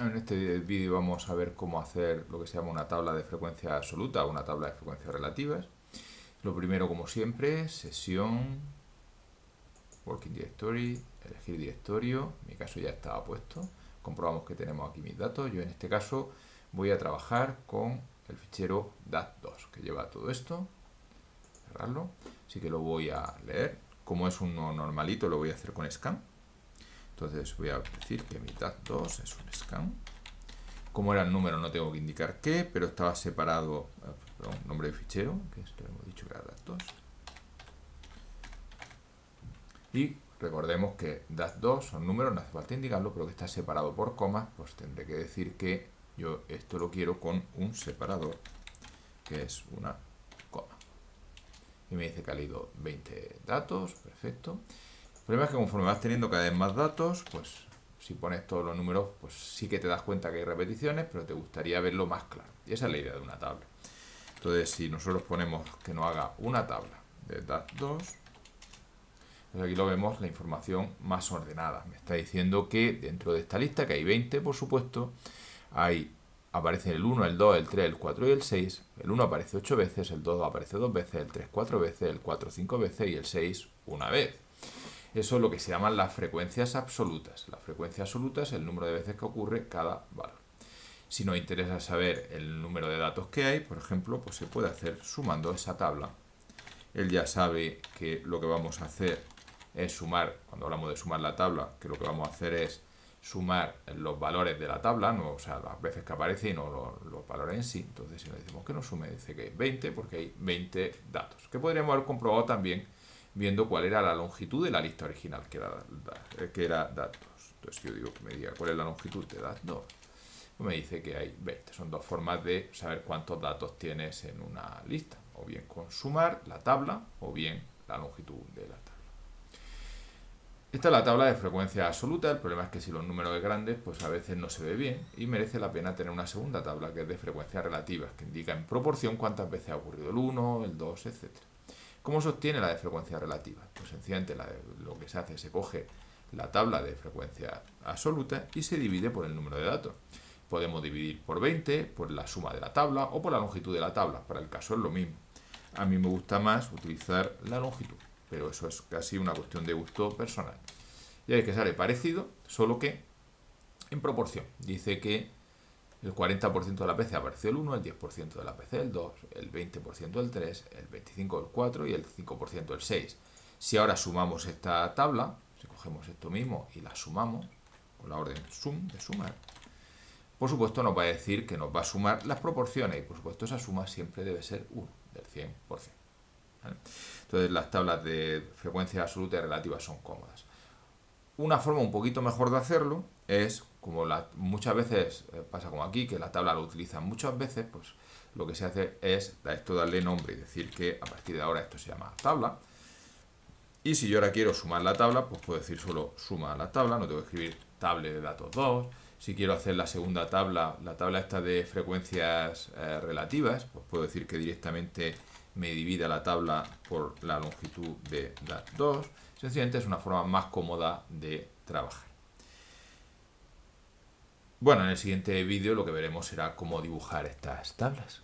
En este vídeo vamos a ver cómo hacer lo que se llama una tabla de frecuencia absoluta o una tabla de frecuencias relativas. Lo primero, como siempre, sesión, working directory, elegir directorio. En mi caso ya estaba puesto. Comprobamos que tenemos aquí mis datos. Yo en este caso voy a trabajar con el fichero dat2 que lleva todo esto. Cerrarlo. Así que lo voy a leer. Como es uno normalito, lo voy a hacer con scan. Entonces voy a decir que mi dat2 es un scan. Como era el número no tengo que indicar qué, pero estaba separado, perdón, nombre de fichero, que esto hemos dicho que era dat2. Y recordemos que dat2 son números, no hace falta indicarlo, pero que está separado por comas, pues tendré que decir que yo esto lo quiero con un separador, que es una coma. Y me dice que ha leído 20 datos, perfecto. El problema es que conforme vas teniendo cada vez más datos, pues si pones todos los números, pues sí que te das cuenta que hay repeticiones, pero te gustaría verlo más claro. Y esa es la idea de una tabla. Entonces, si nosotros ponemos que nos haga una tabla de dat2, pues aquí lo vemos, la información más ordenada. Me está diciendo que dentro de esta lista, que hay 20, por supuesto, aparecen el 1, el 2, el 3, el 4 y el 6. El 1 aparece 8 veces, el 2 aparece 2 veces, el 3 4 veces, el 4 5 veces y el 6 una vez. Eso es lo que se llaman las frecuencias absolutas. La frecuencia absoluta es el número de veces que ocurre cada valor. Si nos interesa saber el número de datos que hay, por ejemplo, pues se puede hacer sumando esa tabla. Él ya sabe que lo que vamos a hacer es sumar, cuando hablamos de sumar la tabla, que lo que vamos a hacer es sumar los valores de la tabla, no, o sea, las veces que aparece y no los valores en sí. Entonces, si le decimos que nos sume, dice que hay 20 porque hay 20 datos. Que podríamos haber comprobado también viendo cuál era la longitud de la lista original, que era dat2. Entonces yo digo que me diga cuál es la longitud de dat2. Pues me dice que hay 20. Son dos formas de saber cuántos datos tienes en una lista. O bien con sumar la tabla, o bien la longitud de la tabla. Esta es la tabla de frecuencia absoluta. El problema es que si los números son grandes, pues a veces no se ve bien y merece la pena tener una segunda tabla que es de frecuencias relativas, que indica en proporción cuántas veces ha ocurrido el 1, el 2, etc. ¿Cómo se obtiene la de frecuencia relativa? Pues sencillamente lo que se hace es se coge la tabla de frecuencia absoluta y se divide por el número de datos. Podemos dividir por 20, por la suma de la tabla o por la longitud de la tabla. Para el caso es lo mismo. A mí me gusta más utilizar la longitud, pero eso es casi una cuestión de gusto personal. Ya veis que sale parecido, solo que en proporción. Dice que el 40% de las veces apareció el 1, el 10% de las veces el 2, el 20% el 3, el 25% el 4 y el 5% el 6. Si ahora sumamos esta tabla, si cogemos esto mismo y la sumamos, con la orden sum, de sumar, por supuesto nos va a decir que nos va a sumar las proporciones y por supuesto esa suma siempre debe ser 1, del 100%. ¿Vale? Entonces las tablas de frecuencia absoluta y relativa son cómodas. Una forma un poquito mejor de hacerlo es, como muchas veces pasa como aquí, que la tabla la utilizan muchas veces, pues lo que se hace es a esto darle nombre y decir que a partir de ahora esto se llama tabla. Y si yo ahora quiero sumar la tabla, pues puedo decir solo suma la tabla, no tengo que escribir table de datos 2. Si quiero hacer la segunda tabla, la tabla esta de frecuencias relativas, pues puedo decir que directamente me divida la tabla por la longitud de dat2. Sencillamente es una forma más cómoda de trabajar. Bueno, en el siguiente vídeo lo que veremos será cómo dibujar estas tablas.